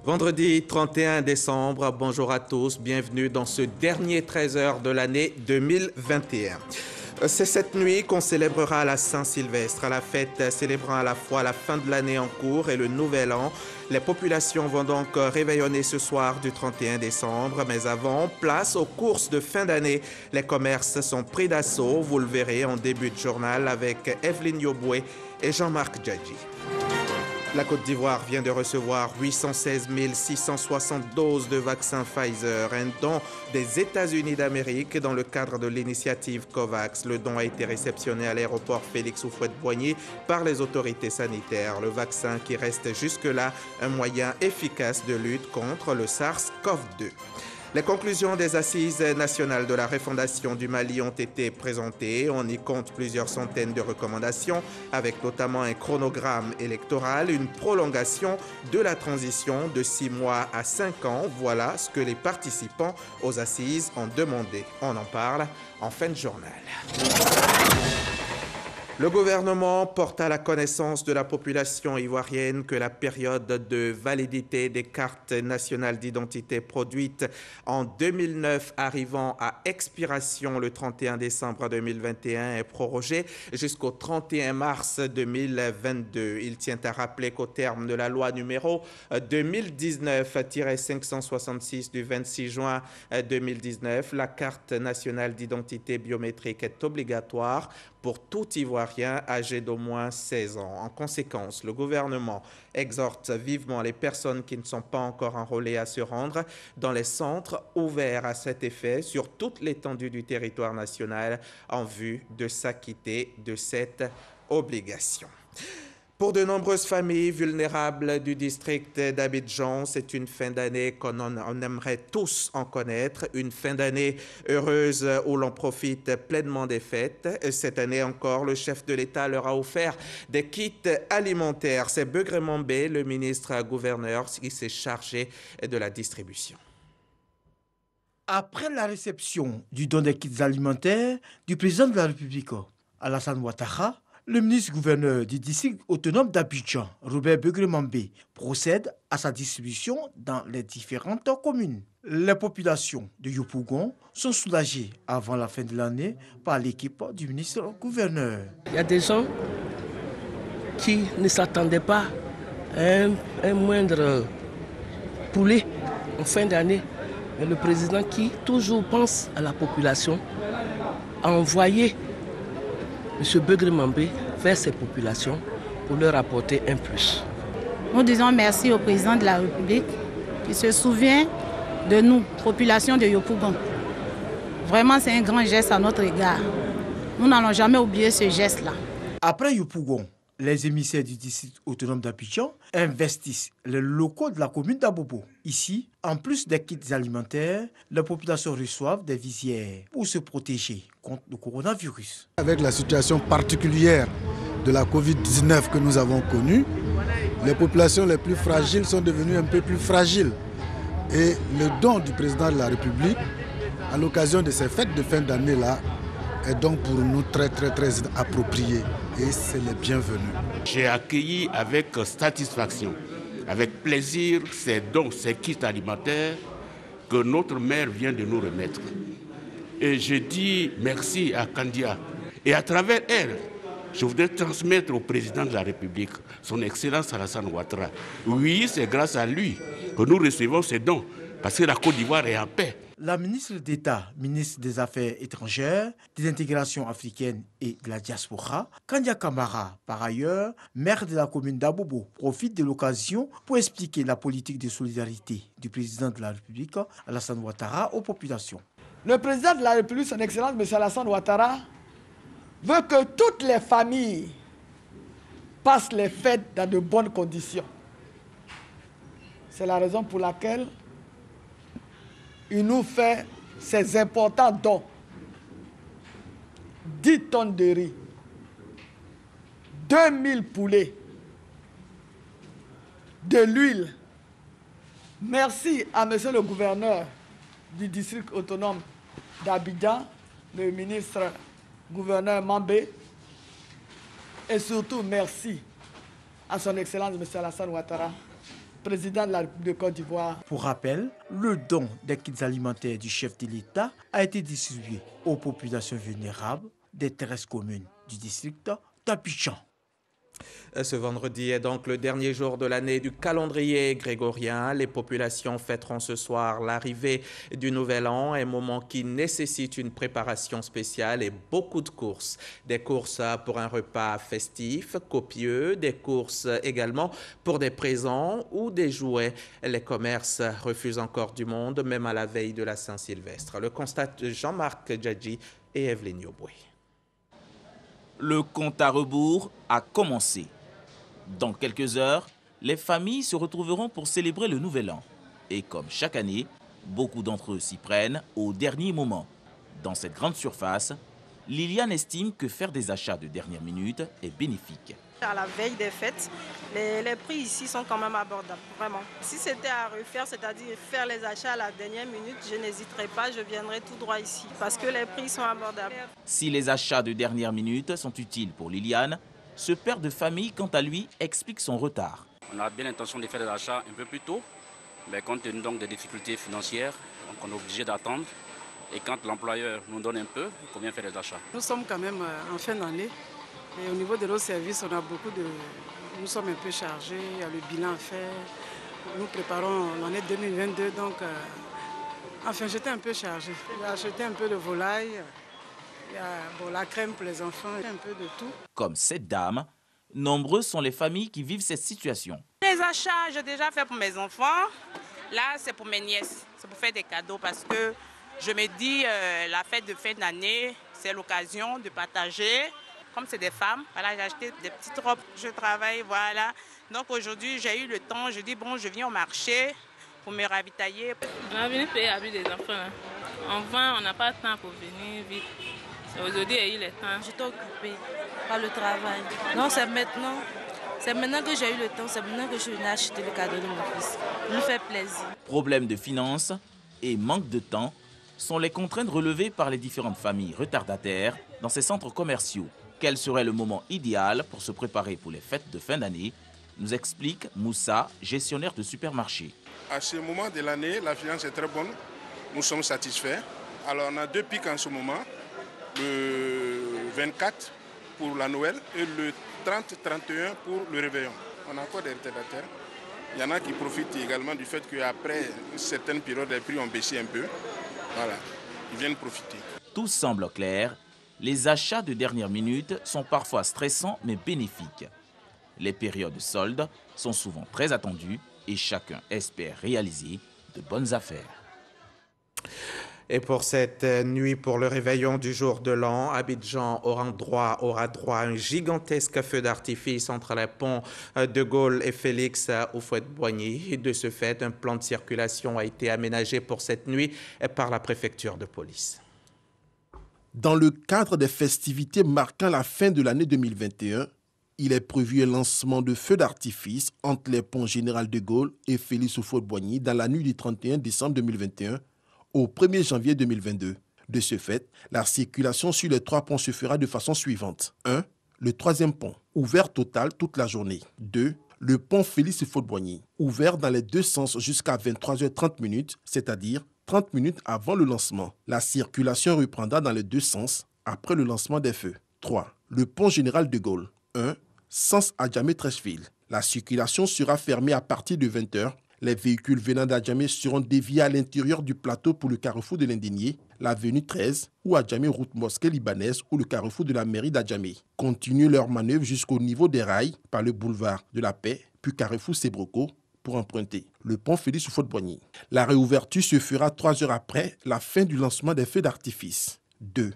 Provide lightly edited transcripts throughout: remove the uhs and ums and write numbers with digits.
Vendredi 31 décembre, bonjour à tous, bienvenue dans ce dernier 13h de l'année 2021. C'est cette nuit qu'on célébrera la Saint-Sylvestre, la fête célébrant à la fois la fin de l'année en cours et le nouvel an. Les populations vont donc réveillonner ce soir du 31 décembre, mais avant, place aux courses de fin d'année. Les commerces sont pris d'assaut, vous le verrez en début de journal avec Evelyne Yoboué et Jean-Marc Djadji. La Côte d'Ivoire vient de recevoir 816 660 doses de vaccin Pfizer, un don des États-Unis d'Amérique dans le cadre de l'initiative COVAX. Le don a été réceptionné à l'aéroport Félix Houphouët-Boigny par les autorités sanitaires. Le vaccin qui reste jusque-là un moyen efficace de lutte contre le SARS-CoV-2. Les conclusions des assises nationales de la refondation du Mali ont été présentées. On y compte plusieurs centaines de recommandations, avec notamment un chronogramme électoral, une prolongation de la transition de 6 mois à 5 ans. Voilà ce que les participants aux assises ont demandé. On en parle en fin de journal. Le gouvernement porte à la connaissance de la population ivoirienne que la période de validité des cartes nationales d'identité produites en 2009 arrivant à expiration le 31 décembre 2021 est prorogée jusqu'au 31 mars 2022. Il tient à rappeler qu'au terme de la loi numéro 2019-566 du 26 juin 2019, la carte nationale d'identité biométrique est obligatoire pour tout Ivoirien âgé d'au moins 16 ans. En conséquence, le gouvernement exhorte vivement les personnes qui ne sont pas encore enrôlées à se rendre dans les centres ouverts à cet effet sur toute l'étendue du territoire national en vue de s'acquitter de cette obligation. Pour de nombreuses familles vulnérables du district d'Abidjan, c'est une fin d'année on aimerait tous en connaître, une fin d'année heureuse où l'on profite pleinement des fêtes. Cette année encore, le chef de l'État leur a offert des kits alimentaires. C'est Begré Mambé, le ministre-gouverneur, qui s'est chargé de la distribution. Après la réception du don des kits alimentaires du président de la République, Alassane Ouattara, le ministre-gouverneur du district autonome d'Abidjan, Robert Begré Mambé, procède à sa distribution dans les différentes communes. Les populations de Yopougon sont soulagées avant la fin de l'année par l'équipe du ministre-gouverneur. Il y a des gens qui ne s'attendaient pas à un moindre poulet en fin d'année. Mais le président qui toujours pense à la population a envoyé M. Begré Mambé vers ces populations pour leur apporter un plus. Nous disons merci au président de la République qui se souvient de nous, population de Yopougon. Vraiment, c'est un grand geste à notre égard. Nous n'allons jamais oublier ce geste-là. Après Yopougon, les émissaires du district autonome d'Abidjan investissent les locaux de la commune d'Abobo. Ici, en plus des kits alimentaires, les populations reçoivent des visières pour se protéger contre le coronavirus. Avec la situation particulière de la Covid-19 que nous avons connue, les populations les plus fragiles sont devenues un peu plus fragiles. Et le don du président de la République, à l'occasion de ces fêtes de fin d'année-là, est donc pour nous très approprié. Et c'est le bienvenu. J'ai accueilli avec satisfaction, avec plaisir, ces dons, ces kits alimentaires que notre maire vient de nous remettre. Et je dis merci à Kandia. Et à travers elle, je voudrais transmettre au président de la République, son Excellence Alassane Ouattara. Oui, c'est grâce à lui que nous recevons ces dons, parce que la Côte d'Ivoire est en paix. La ministre d'État, ministre des Affaires étrangères, des intégrations africaines et de la diaspora, Kandia Kamara, par ailleurs, maire de la commune d'Abobo, profite de l'occasion pour expliquer la politique de solidarité du président de la République, Alassane Ouattara, aux populations. Le président de la République, son Excellence, M. Alassane Ouattara, veut que toutes les familles passent les fêtes dans de bonnes conditions. C'est la raison pour laquelle il nous fait ces importants dons. 10 tonnes de riz, 2000 poulets, de l'huile. Merci à monsieur le gouverneur du district autonome d'Abidjan, le ministre-gouverneur Mambé, et surtout merci à son Excellence M. Alassane Ouattara président de la République de Côte d'Ivoire. Pour rappel, le don des kits alimentaires du chef de l'État a été distribué aux populations vulnérables des 13 communes du district d'Abidjan. Ce vendredi est donc le dernier jour de l'année du calendrier grégorien. Les populations fêteront ce soir l'arrivée du Nouvel An, un moment qui nécessite une préparation spéciale et beaucoup de courses. Des courses pour un repas festif, copieux, des courses également pour des présents ou des jouets. Les commerces refusent encore du monde, même à la veille de la Saint-Sylvestre. Le constate Jean-Marc Djadji et Evelyne Yoboué. Le compte à rebours a commencé. Dans quelques heures, les familles se retrouveront pour célébrer le Nouvel An. Et comme chaque année, beaucoup d'entre eux s'y prennent au dernier moment. Dans cette grande surface, Liliane estime que faire des achats de dernière minute est bénéfique. À la veille des fêtes, les prix ici sont quand même abordables, vraiment. Si c'était à refaire, c'est-à-dire faire les achats à la dernière minute, je n'hésiterai pas, je viendrai tout droit ici parce que les prix sont abordables. Si les achats de dernière minute sont utiles pour Liliane, ce père de famille, quant à lui, explique son retard. On a bien l'intention de faire des achats un peu plus tôt, mais compte tenu donc des difficultés financières, donc on est obligé d'attendre. Et quand l'employeur nous donne un peu, il convient faire des achats. Nous sommes quand même en fin d'année. Et au niveau de nos services, on a nous sommes un peu chargés, il y a le bilan à faire. Nous préparons l'année 2022, donc enfin j'étais un peu chargée. J'ai acheté un peu de volaille, il y a la crème pour les enfants, un peu de tout. Comme cette dame, nombreuses sont les familles qui vivent cette situation. Les achats, j'ai déjà fait pour mes enfants. Là, c'est pour mes nièces, c'est pour faire des cadeaux parce que je me dis la fête de fin d'année, c'est l'occasion de partager. Comme c'est des femmes, voilà, j'ai acheté des petites robes, je travaille, voilà. Donc aujourd'hui, j'ai eu le temps, je dis bon, je viens au marché pour me ravitailler. On a venu payer l'habit des enfants. Hein. En vain, on n'a pas de temps pour venir vite. Aujourd'hui, il y a eu le temps. J'étais occupée par le travail. Non, c'est maintenant que j'ai eu le temps, c'est maintenant que je suis venue acheter le cadeau de mon fils. Il me fait plaisir. Problèmes de finances et manque de temps sont les contraintes relevées par les différentes familles retardataires dans ces centres commerciaux. Quel serait le moment idéal pour se préparer pour les fêtes de fin d'année, nous explique Moussa, gestionnaire de supermarché. À ce moment de l'année, la finance est très bonne. Nous sommes satisfaits. Alors on a deux pics en ce moment. Le 24 pour la Noël et le 30-31 pour le réveillon. On a encore des retardataires. Il y en a qui profitent également du fait qu'après une certaine période, les prix ont baissé un peu. Voilà, ils viennent profiter. Tout semble clair. Les achats de dernière minute sont parfois stressants mais bénéfiques. Les périodes de soldes sont souvent très attendues et chacun espère réaliser de bonnes affaires. Et pour cette nuit, pour le réveillon du jour de l'an, Abidjan aura droit à un gigantesque feu d'artifice entre les ponts de Gaulle et Félix Houphouët-Boigny. De ce fait, un plan de circulation a été aménagé pour cette nuit par la préfecture de police. Dans le cadre des festivités marquant la fin de l'année 2021, il est prévu un lancement de feux d'artifice entre les ponts Général de Gaulle et Félix Houphouët-Boigny dans la nuit du 31 décembre 2021 au 1er janvier 2022. De ce fait, la circulation sur les trois ponts se fera de façon suivante. 1. Le troisième pont, ouvert total toute la journée. 2. Le pont Félix Houphouët-Boigny, ouvert dans les deux sens jusqu'à 23h30, c'est-à-dire 30 minutes avant le lancement. La circulation reprendra dans les deux sens après le lancement des feux. 3. Le pont Général de Gaulle. 1. Sens Adjamé-Treichville. La circulation sera fermée à partir de 20h. Les véhicules venant d'Adjamé seront déviés à l'intérieur du plateau pour le carrefour de l'Indigné, l'avenue 13 ou Adjamé route mosquée libanaise ou le carrefour de la mairie d'Adjamé. Continuent leur manœuvre jusqu'au niveau des rails par le boulevard de la Paix puis carrefour Sebroco pour emprunter le pont Félix Houphouët-Boigny. La réouverture se fera 3 heures après la fin du lancement des feux d'artifice. 2.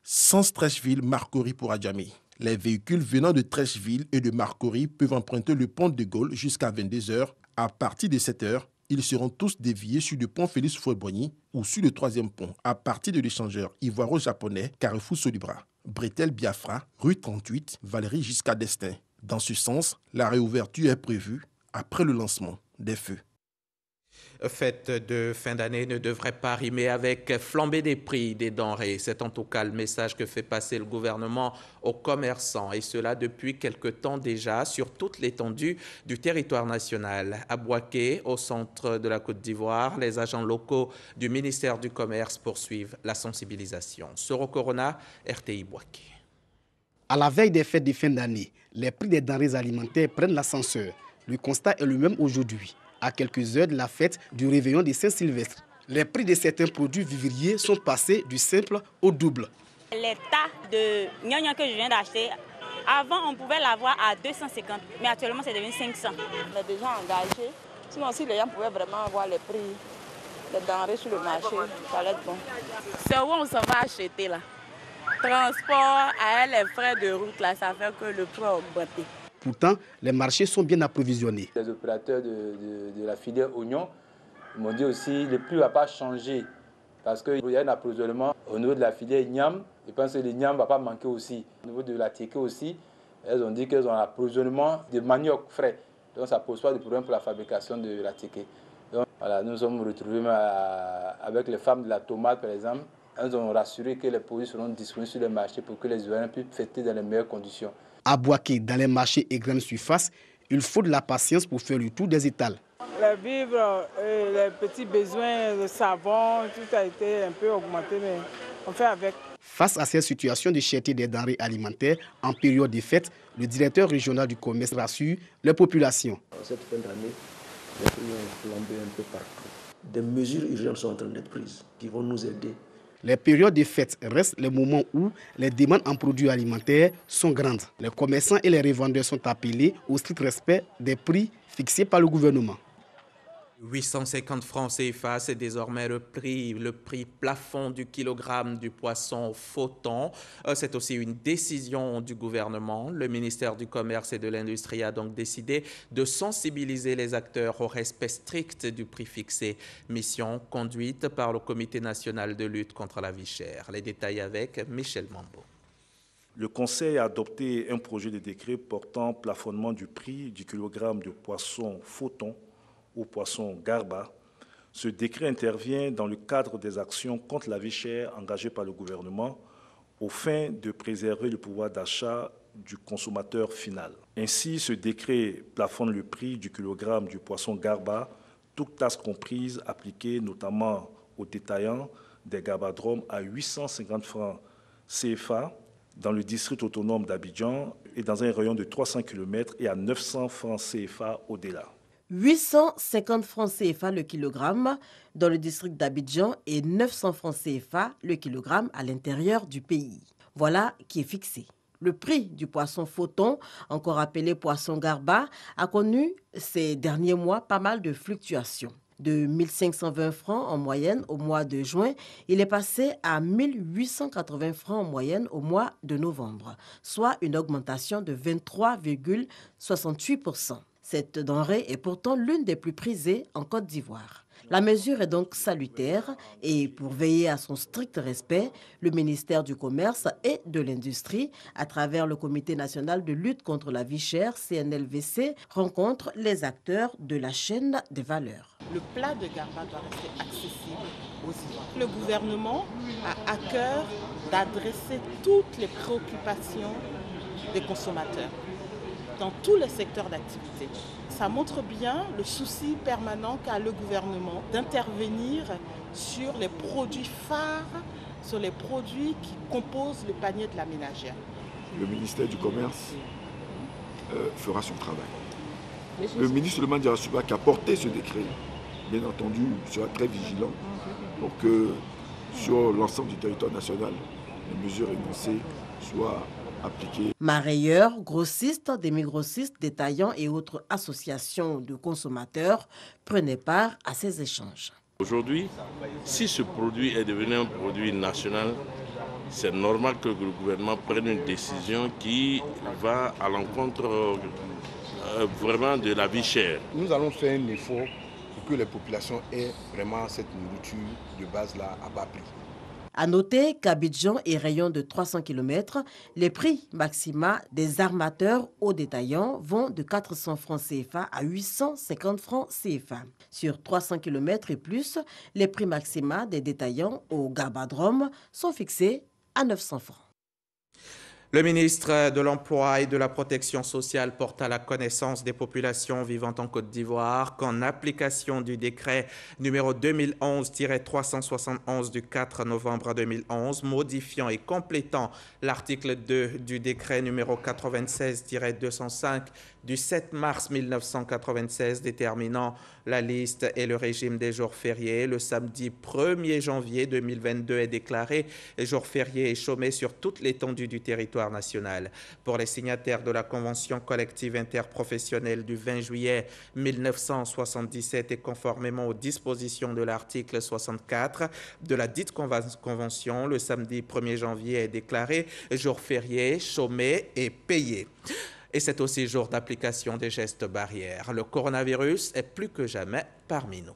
Sens Treichville, Marcory pour Adjamé. Les véhicules venant de Treichville et de Marcory peuvent emprunter le pont de Gaulle jusqu'à 22h. À partir de 7h, ils seront tous déviés sur le pont Félix Houphouët-Boigny ou sur le troisième pont à partir de l'échangeur ivoiro-japonais Carrefour Solibra, Bretel Biafra, rue 38, Valérie jusqu'à Destin. Dans ce sens, la réouverture est prévue après le lancement des feux. Fête de fin d'année ne devrait pas rimer avec flambée des prix des denrées. C'est en tout cas le message que fait passer le gouvernement aux commerçants, et cela depuis quelque temps déjà sur toute l'étendue du territoire national. À Bouaké, au centre de la Côte d'Ivoire, les agents locaux du ministère du Commerce poursuivent la sensibilisation. Soro Corona, RTI Bouaké. À la veille des fêtes de fin d'année, les prix des denrées alimentaires prennent l'ascenseur. Le constat est le même aujourd'hui, à quelques heures de la fête du réveillon de Saint-Sylvestre. Les prix de certains produits vivriers sont passés du simple au double. Les tas de gnognon que je viens d'acheter, avant on pouvait l'avoir à 250, mais actuellement c'est devenu 500. On est déjà engagés, sinon si les gens pouvaient vraiment avoir les prix des denrées sur le marché, ça allait être bon. C'est où on s'en va acheter là. Transport, les frais de route, là, ça fait que le prix a augmenté. Pourtant, les marchés sont bien approvisionnés. Les opérateurs de la filière oignon m'ont dit aussi que le prix ne va pas changer parce qu'il y a un approvisionnement au niveau de la filière Niam. Je pense que le Niam ne va pas manquer aussi. Au niveau de la Tiéké aussi, elles ont dit qu'elles ont un approvisionnement de manioc frais. Donc ça ne pose pas de problème pour la fabrication de la Tiéké. Donc voilà, nous sommes retrouvés avec les femmes de la tomate par exemple. Elles ont rassuré que les produits seront disponibles sur le marché pour que les Ivoiriens puissent fêter dans les meilleures conditions. À Bouaké, dans les marchés et grandes surfaces, il faut de la patience pour faire le tour des étals. Les vivres, les petits besoins, le savon, tout a été un peu augmenté, mais on fait avec. Face à cette situation de cherté des denrées alimentaires en période de fête, le directeur régional du commerce rassure les populations. Cette fin d'année, les prix ont flambé un peu partout. Des mesures urgentes sont en train d'être prises qui vont nous aider. Les périodes de fête restent les moments où les demandes en produits alimentaires sont grandes. Les commerçants et les revendeurs sont appelés au strict respect des prix fixés par le gouvernement. 850 francs CFA, c'est désormais le prix plafond du kilogramme du poisson photon. C'est aussi une décision du gouvernement. Le ministère du Commerce et de l'Industrie a donc décidé de sensibiliser les acteurs au respect strict du prix fixé. Mission conduite par le Comité national de lutte contre la vie chère. Les détails avec Michel Mambo. Le Conseil a adopté un projet de décret portant plafonnement du prix du kilogramme de poisson photon au poisson garba. Ce décret intervient dans le cadre des actions contre la vie chère engagées par le gouvernement aux fins de préserver le pouvoir d'achat du consommateur final. Ainsi, ce décret plafonne le prix du kilogramme du poisson garba, toutes tasses comprises, appliquées notamment aux détaillants des garbadromes à 850 francs CFA dans le district autonome d'Abidjan et dans un rayon de 300 km et à 900 francs CFA au-delà. 850 francs CFA le kilogramme dans le district d'Abidjan et 900 francs CFA le kilogramme à l'intérieur du pays. Voilà qui est fixé. Le prix du poisson photon, encore appelé poisson garba, a connu ces derniers mois pas mal de fluctuations. De 1520 francs en moyenne au mois de juin, il est passé à 1880 francs en moyenne au mois de novembre, soit une augmentation de 23,68%. Cette denrée est pourtant l'une des plus prisées en Côte d'Ivoire. La mesure est donc salutaire et pour veiller à son strict respect, le ministère du Commerce et de l'Industrie, à travers le Comité national de lutte contre la vie chère, CNLVC, rencontre les acteurs de la chaîne des valeurs. Le plat de garba doit rester accessible aux Ivoiriens. Le gouvernement a à cœur d'adresser toutes les préoccupations des consommateurs dans tous les secteurs d'activité. Ça montre bien le souci permanent qu'a le gouvernement d'intervenir sur les produits phares, sur les produits qui composent le panier de la ménagère. Le ministère du Commerce fera son travail. Le ministre Souleymane Diarra qui a porté ce décret, bien entendu, sera très vigilant pour que sur l'ensemble du territoire national, les mesures énoncées soient appliquées. Marailleurs, grossistes, demi-grossistes, détaillants et autres associations de consommateurs prenaient part à ces échanges. Aujourd'hui, si ce produit est devenu un produit national, c'est normal que le gouvernement prenne une décision qui va à l'encontre vraiment de la vie chère. Nous allons faire un effort pour que les populations aient vraiment cette nourriture de base-là à bas prix. À noter qu'Abidjan est rayon de 300 km, les prix maxima des armateurs aux détaillants vont de 400 francs CFA à 850 francs CFA. Sur 300 km et plus, les prix maxima des détaillants au Garbadrome sont fixés à 900 francs. Le ministre de l'Emploi et de la Protection sociale porte à la connaissance des populations vivant en Côte d'Ivoire qu'en application du décret numéro 2011-371 du 4 novembre 2011, modifiant et complétant l'article 2 du décret numéro 96-205 du 7 mars 1996 déterminant la liste et le régime des jours fériés, le samedi 1er janvier 2022 est déclaré jour férié et chômé sur toute l'étendue du territoire national. Pour les signataires de la Convention collective interprofessionnelle du 20 juillet 1977 et conformément aux dispositions de l'article 64 de la dite convention, le samedi 1er janvier est déclaré jour férié, chômé et payé. Et c'est aussi jour d'application des gestes barrières. Le coronavirus est plus que jamais parmi nous.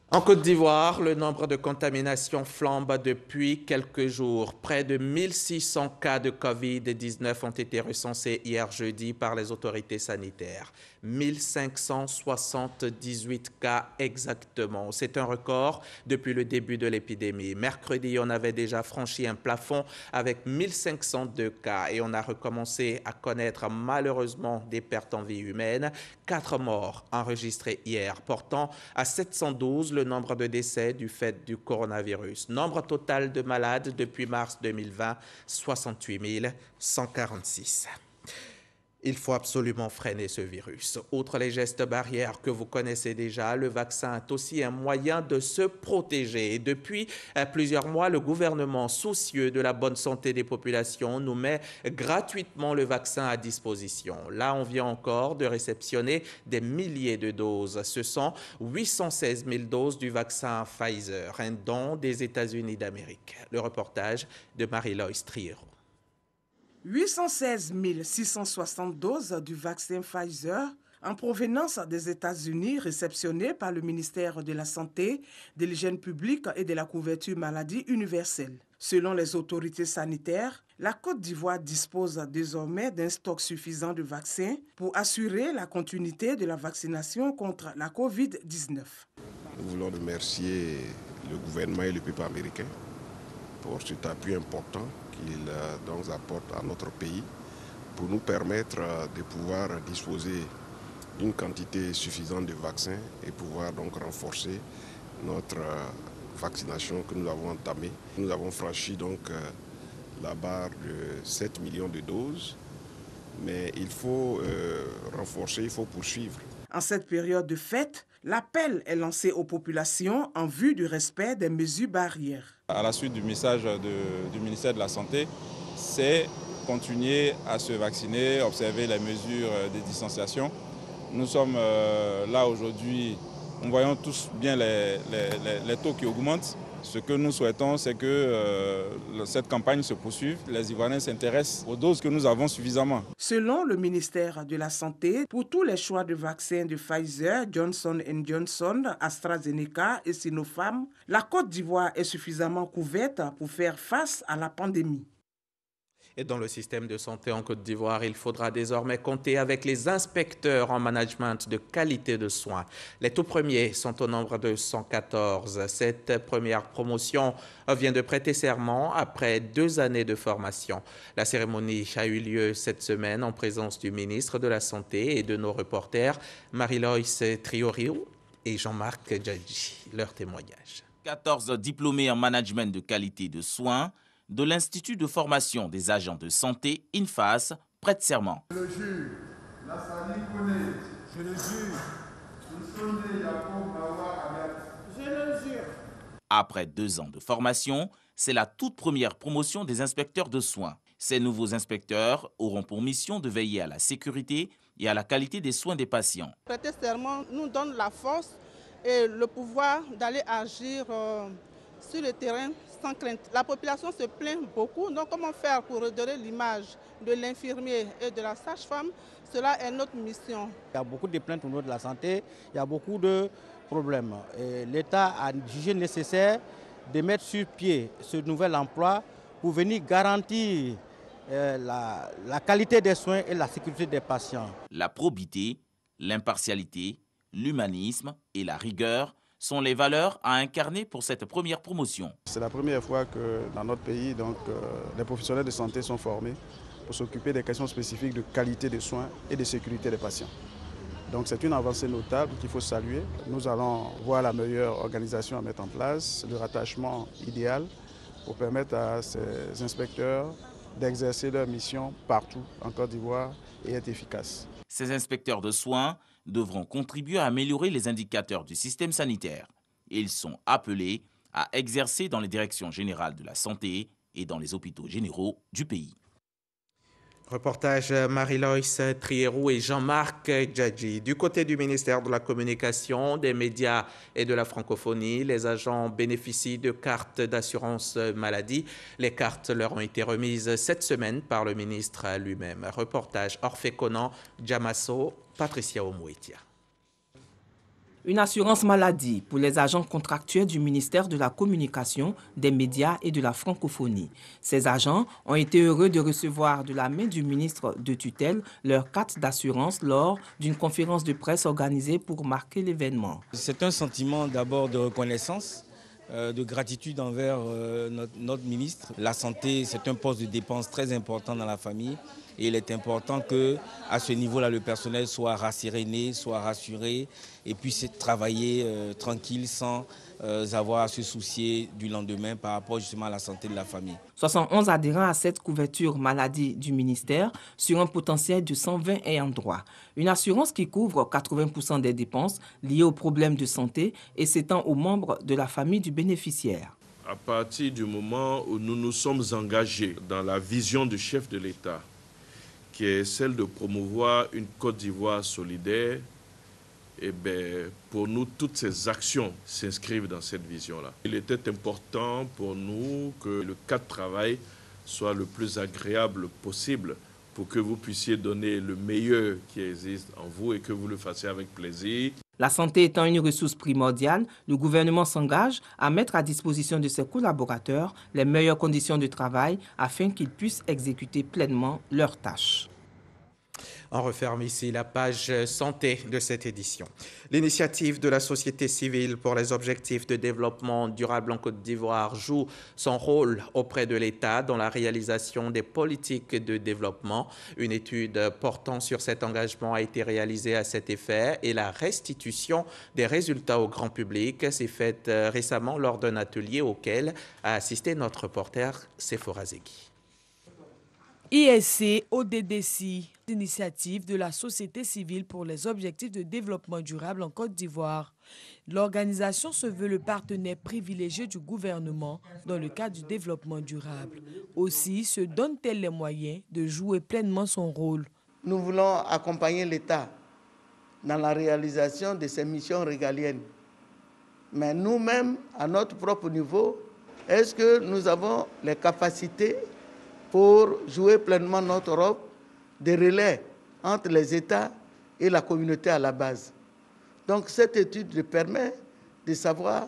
En Côte d'Ivoire, le nombre de contaminations flambe depuis quelques jours. Près de 1600 cas de Covid-19 ont été recensés hier jeudi par les autorités sanitaires. 1578 cas exactement. C'est un record depuis le début de l'épidémie. Mercredi, on avait déjà franchi un plafond avec 1502 cas et on a recommencé à connaître malheureusement des pertes en vie humaine. 4 morts enregistrés hier, portant à 712 le nombre de décès du fait du coronavirus. Nombre total de malades depuis mars 2020, 68 146. Il faut absolument freiner ce virus. Outre les gestes barrières que vous connaissez déjà, le vaccin est aussi un moyen de se protéger. Et depuis plusieurs mois, le gouvernement, soucieux de la bonne santé des populations, nous met gratuitement le vaccin à disposition. Là, on vient encore de réceptionner des milliers de doses. Ce sont 816 000 doses du vaccin Pfizer, un don des États-Unis d'Amérique. Le reportage de Marie-Loïs Triero. 816 660 doses du vaccin Pfizer en provenance des États-Unis réceptionnées par le ministère de la Santé, de l'Hygiène publique et de la couverture maladie universelle. Selon les autorités sanitaires, la Côte d'Ivoire dispose désormais d'un stock suffisant de vaccins pour assurer la continuité de la vaccination contre la COVID-19. Nous voulons remercier le gouvernement et le peuple américain pour cet appui important qu'il apporte à notre pays pour nous permettre de pouvoir disposer d'une quantité suffisante de vaccins et pouvoir donc renforcer notre vaccination que nous avons entamée. Nous avons franchi donc la barre de 7 millions de doses, mais il faut renforcer, il faut poursuivre. En cette période de fête, l'appel est lancé aux populations en vue du respect des mesures barrières. À la suite du message du ministère de la Santé, c'est continuer à se vacciner, observer les mesures de distanciation. Nous sommes là aujourd'hui, nous voyons tous bien les taux qui augmentent. Ce que nous souhaitons, c'est que cette campagne se poursuive. Les Ivoiriens s'intéressent aux doses que nous avons suffisamment. Selon le ministère de la Santé, pour tous les choix de vaccins de Pfizer, Johnson & Johnson, AstraZeneca et Sinopharm, la Côte d'Ivoire est suffisamment couverte pour faire face à la pandémie. Et dans le système de santé en Côte d'Ivoire, il faudra désormais compter avec les inspecteurs en management de qualité de soins. Les tout premiers sont au nombre de 114. Cette première promotion vient de prêter serment après 2 années de formation. La cérémonie a eu lieu cette semaine en présence du ministre de la Santé et de nos reporters Marie-Loïs Triero et Jean-Marc Djadji. Leur témoignage. 14 diplômés en management de qualité de soins de l'Institut de formation des agents de santé, INFAS, prête serment. Je le jure, la Sali connaît. Je le jure. Je le jure. Après 2 ans de formation, c'est la toute première promotion des inspecteurs de soins. Ces nouveaux inspecteurs auront pour mission de veiller à la sécurité et à la qualité des soins des patients. Prêter serment nous donne la force et le pouvoir d'aller agir sur le terrain sans crainte. La population se plaint beaucoup, donc comment faire pour redonner l'image de l'infirmier et de la sage-femme, cela est notre mission. Il y a beaucoup de plaintes au niveau de la santé, il y a beaucoup de problèmes. L'État a jugé nécessaire de mettre sur pied ce nouvel emploi pour venir garantir la qualité des soins et la sécurité des patients. La probité, l'impartialité, l'humanisme et la rigueur sont les valeurs à incarner pour cette première promotion. C'est la première fois que dans notre pays, les professionnels de santé sont formés pour s'occuper des questions spécifiques de qualité des soins et de sécurité des patients. Donc c'est une avancée notable qu'il faut saluer. Nous allons voir la meilleure organisation à mettre en place, le rattachement idéal pour permettre à ces inspecteurs d'exercer leur mission partout en Côte d'Ivoire et être efficaces. Ces inspecteurs de soins devront contribuer à améliorer les indicateurs du système sanitaire. Ils sont appelés à exercer dans les directions générales de la santé et dans les hôpitaux généraux du pays. Reportage Marie-Loïs Trierou et Jean-Marc Djadji. Du côté du ministère de la Communication, des médias et de la francophonie, les agents bénéficient de cartes d'assurance maladie. Les cartes leur ont été remises cette semaine par le ministre lui-même. Reportage Orphée Conan, Djamasso, Patricia Omouitia. Une assurance maladie pour les agents contractuels du ministère de la Communication, des médias et de la francophonie. Ces agents ont été heureux de recevoir de la main du ministre de tutelle leur carte d'assurance lors d'une conférence de presse organisée pour marquer l'événement. C'est un sentiment d'abord de reconnaissance, de gratitude envers notre ministre. La santé, c'est un poste de dépense très important dans la famille. Et il est important qu'à ce niveau-là, le personnel soit rasséréné, soit rassuré et puisse travailler tranquille sans avoir à se soucier du lendemain par rapport justement à la santé de la famille. 71 adhérents à cette couverture maladie du ministère sur un potentiel de 120 ayants droit. Une assurance qui couvre 80% des dépenses liées aux problèmes de santé et s'étend aux membres de la famille du bénéficiaire. À partir du moment où nous nous sommes engagés dans la vision du chef de l'État, qui est celle de promouvoir une Côte d'Ivoire solidaire, et pour nous, toutes ces actions s'inscrivent dans cette vision-là. Il était important pour nous que le cadre de travail soit le plus agréable possible pour que vous puissiez donner le meilleur qui existe en vous et que vous le fassiez avec plaisir. La santé étant une ressource primordiale, le gouvernement s'engage à mettre à disposition de ses collaborateurs les meilleures conditions de travail afin qu'ils puissent exécuter pleinement leurs tâches. On referme ici la page santé de cette édition. L'initiative de la société civile pour les objectifs de développement durable en Côte d'Ivoire joue son rôle auprès de l'État dans la réalisation des politiques de développement. Une étude portant sur cet engagement a été réalisée à cet effet et la restitution des résultats au grand public s'est faite récemment lors d'un atelier auquel a assisté notre reporter Sephora Zegui. ISC ODDC, initiative de la société civile pour les objectifs de développement durable en Côte d'Ivoire. L'organisation se veut le partenaire privilégié du gouvernement dans le cadre du développement durable. Aussi se donne-t-elle les moyens de jouer pleinement son rôle. Nous voulons accompagner l'État dans la réalisation de ses missions régaliennes. Mais nous-mêmes, à notre propre niveau, est-ce que nous avons les capacités pour jouer pleinement notre rôle de relais entre les États et la communauté à la base. Donc cette étude permet de savoir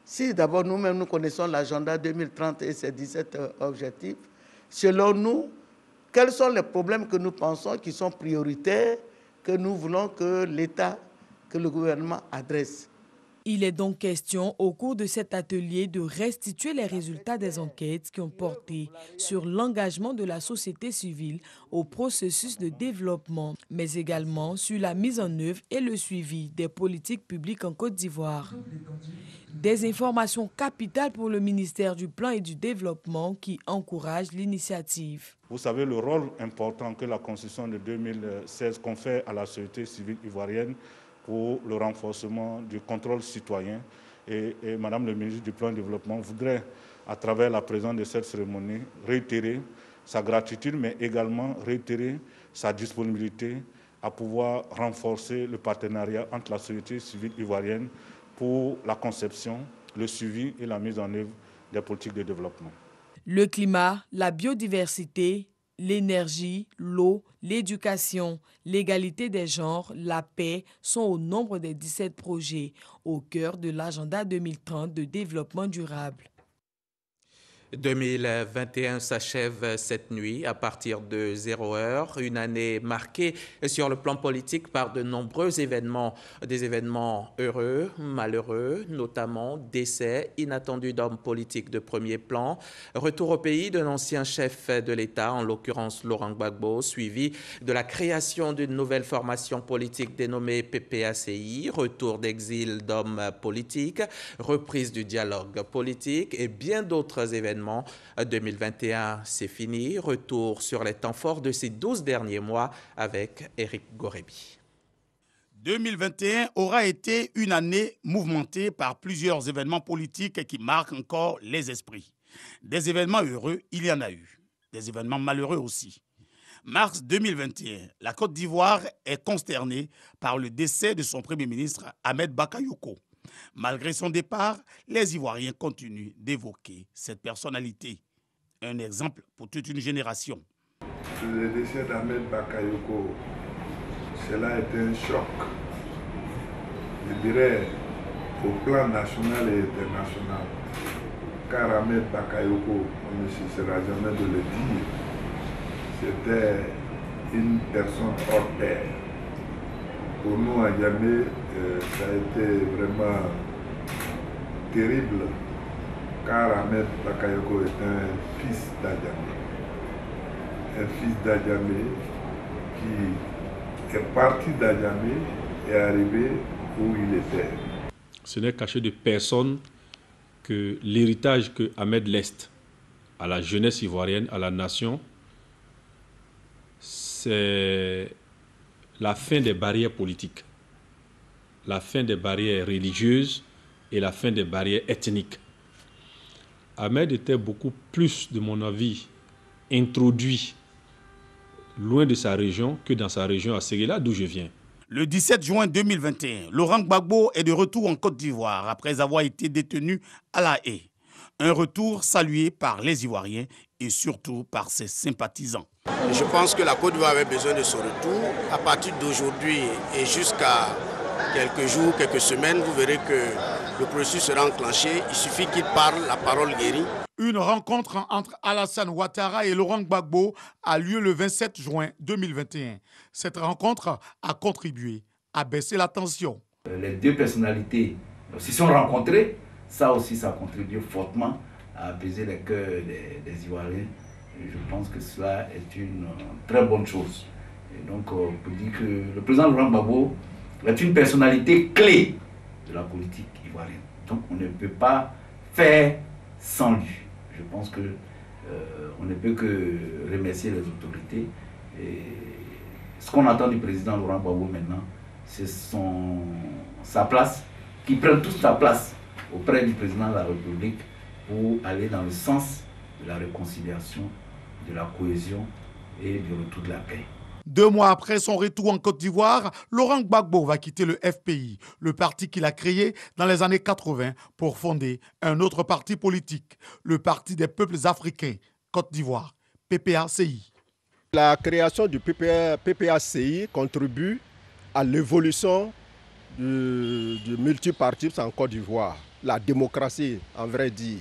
si d'abord nous-mêmes nous connaissons l'agenda 2030 et ses 17 objectifs, selon nous, quels sont les problèmes que nous pensons qui sont prioritaires, que nous voulons que l'État, que le gouvernement adresse. Il est donc question au cours de cet atelier de restituer les résultats des enquêtes qui ont porté sur l'engagement de la société civile au processus de développement, mais également sur la mise en œuvre et le suivi des politiques publiques en Côte d'Ivoire. Des informations capitales pour le ministère du Plan et du Développement qui encourage l'initiative. Vous savez le rôle important que la Constitution de 2016 confère à la société civile ivoirienne pour le renforcement du contrôle citoyen. Et Madame le ministre du Plan de Développement voudrait, à travers la présence de cette cérémonie, réitérer sa gratitude, mais également réitérer sa disponibilité à pouvoir renforcer le partenariat entre la société civile ivoirienne pour la conception, le suivi et la mise en œuvre des politiques de développement. Le climat, la biodiversité, l'énergie, l'eau, l'éducation, l'égalité des genres, la paix sont au nombre des 17 projets au cœur de l'agenda 2030 de développement durable. 2021 s'achève cette nuit à partir de 0h, une année marquée sur le plan politique par de nombreux événements, des événements heureux, malheureux, notamment décès inattendus d'hommes politiques de premier plan, retour au pays d'un ancien chef de l'État, en l'occurrence Laurent Gbagbo, suivi de la création d'une nouvelle formation politique dénommée PPACI, retour d'exil d'hommes politiques, reprise du dialogue politique et bien d'autres événements. 2021, c'est fini. Retour sur les temps forts de ces 12 derniers mois avec Éric Gorebi. 2021 aura été une année mouvementée par plusieurs événements politiques qui marquent encore les esprits. Des événements heureux, il y en a eu. Des événements malheureux aussi. Mars 2021, la Côte d'Ivoire est consternée par le décès de son Premier ministre Ahmed Bakayoko. Malgré son départ, les Ivoiriens continuent d'évoquer cette personnalité. Un exemple pour toute une génération. Le décès d'Ahmed Bakayoko, cela a été un choc, je dirais, au plan national et international. Car Ahmed Bakayoko, on ne cessera jamais de le dire, c'était une personne hors pair. Pour nous, à Niamey, ça a été vraiment terrible, car Ahmed Bakayoko est un fils d'Adjamé. Un fils d'Adjamé qui est parti d'Adjamé et est arrivé où il était. Ce n'est caché de personne que l'héritage que Ahmed laisse à la jeunesse ivoirienne, à la nation, c'est la fin des barrières politiques, la fin des barrières religieuses et la fin des barrières ethniques. Ahmed était beaucoup plus, de mon avis, introduit loin de sa région que dans sa région à Séguéla, d'où je viens. Le 17 juin 2021, Laurent Gbagbo est de retour en Côte d'Ivoire après avoir été détenu à La Haye. Un retour salué par les Ivoiriens et surtout par ses sympathisants. Je pense que la Côte d'Ivoire avait besoin de son retour. À partir d'aujourd'hui et jusqu'à quelques jours, quelques semaines, vous verrez que le processus sera enclenché. Il suffit qu'il parle, la parole guérit. Une rencontre entre Alassane Ouattara et Laurent Gbagbo a lieu le 27 juin 2021. Cette rencontre a contribué à baisser la tension. Les deux personnalités se sont rencontrées. Ça aussi, ça a contribué fortement à apaiser les cœurs des Ivoiriens. Et je pense que cela est une très bonne chose. Et donc, on peut dire que le président Laurent Gbagbo est une personnalité clé de la politique ivoirienne. Donc, on ne peut pas faire sans lui. Je pense que on ne peut que remercier les autorités. Et ce qu'on attend du président Laurent Gbagbo maintenant, c'est sa place, qu'il prenne toute sa place auprès du président de la République pour aller dans le sens de la réconciliation, de la cohésion et du retour de la paix. 2 mois après son retour en Côte d'Ivoire, Laurent Gbagbo va quitter le FPI, le parti qu'il a créé dans les années 80 pour fonder un autre parti politique, le Parti des peuples africains, Côte d'Ivoire, PPACI. La création du PPACI contribue à l'évolution du multipartisme en Côte d'Ivoire, la démocratie en vrai dit.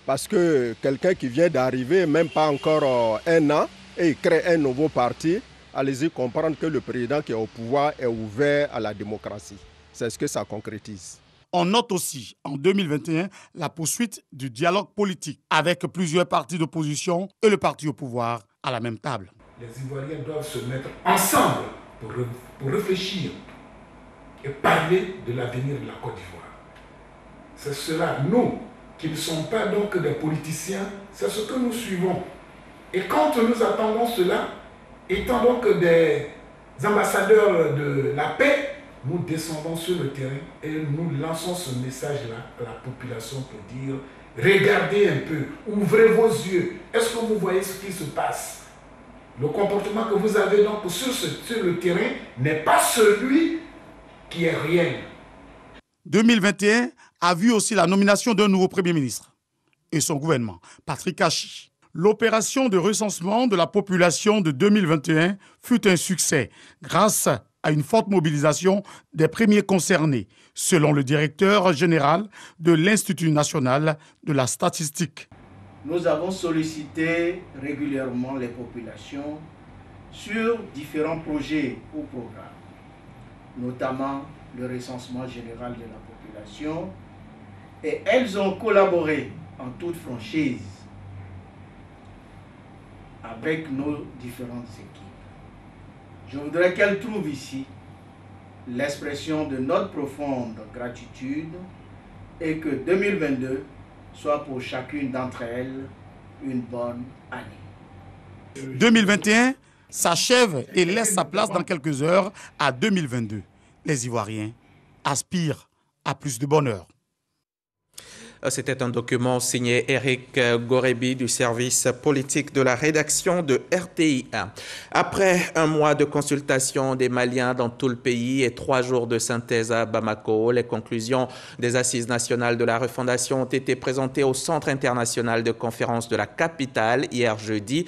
Parce que quelqu'un qui vient d'arriver, même pas encore 1 an, et il crée un nouveau parti, allez-y comprendre que le président qui est au pouvoir est ouvert à la démocratie. C'est ce que ça concrétise. On note aussi en 2021 la poursuite du dialogue politique avec plusieurs partis d'opposition et le parti au pouvoir à la même table. Les Ivoiriens doivent se mettre ensemble pour réfléchir et parler de l'avenir de la Côte d'Ivoire. C'est cela, nous, qui ne sommes pas donc des politiciens, c'est ce que nous suivons. Et quand nous attendons cela, étant donc des ambassadeurs de la paix, nous descendons sur le terrain et nous lançons ce message-là à la population pour dire « Regardez un peu, ouvrez vos yeux, est-ce que vous voyez ce qui se passe ?» Le comportement que vous avez donc sur le terrain n'est pas celui qui est réel. 2021 a vu aussi la nomination d'un nouveau Premier ministre. et son gouvernement. Patrick Hachi. L'opération de recensement de la population de 2021 fut un succès grâce à une forte mobilisation des premiers concernés, selon le directeur général de l'Institut national de la statistique. Nous avons sollicité régulièrement les populations sur différents projets ou programmes, notamment le recensement général de la population, et elles ont collaboré en toute franchise avec nos différentes équipes. Je voudrais qu'elles trouvent ici l'expression de notre profonde gratitude et que 2022 soit pour chacune d'entre elles une bonne année. 2021 s'achève et laisse sa place dans quelques heures à 2022. Les Ivoiriens aspirent à plus de bonheur. C'était un document signé Eric Gorebi du service politique de la rédaction de RTI1. Après un mois de consultation des Maliens dans tout le pays et 3 jours de synthèse à Bamako, les conclusions des Assises nationales de la refondation ont été présentées au Centre international de conférence de la capitale hier jeudi.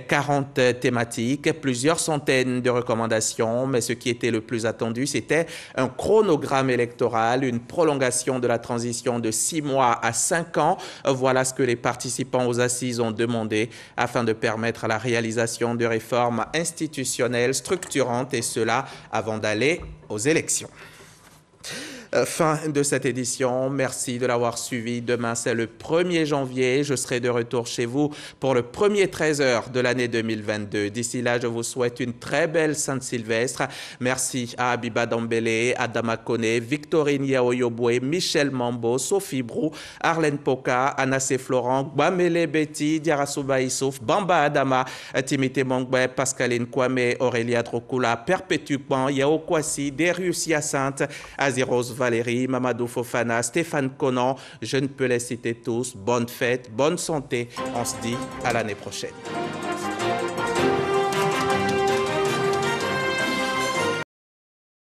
40 thématiques, plusieurs centaines de recommandations, mais ce qui était le plus attendu, c'était un chronogramme électoral, une prolongation de la transition de 6 mois à 5 ans. Voilà ce que les participants aux assises ont demandé afin de permettre la réalisation de réformes institutionnelles structurantes et cela avant d'aller aux élections. Fin de cette édition. Merci de l'avoir suivi. Demain, c'est le 1er janvier. Je serai de retour chez vous pour le premier 13h de l'année 2022. D'ici là, je vous souhaite une très belle Saint-Sylvestre. Merci à Abiba Dambélé, Adama Kone, Victorine Yaoyobwe, Michel Mambo, Sophie Brou, Arlène Poka, Anassé Florent, Bamele Betty, Diarasouba Issouf, Bamba Adama, Timité Mongbe, Pascaline Kwame, Aurélia Drokula, Perpétuquement, Yao Kwasi, Darius Hyacinthe, Aziros Valérie, Mamadou Fofana, Stéphane Conan, je ne peux les citer tous. Bonne fête, bonne santé. On se dit à l'année prochaine.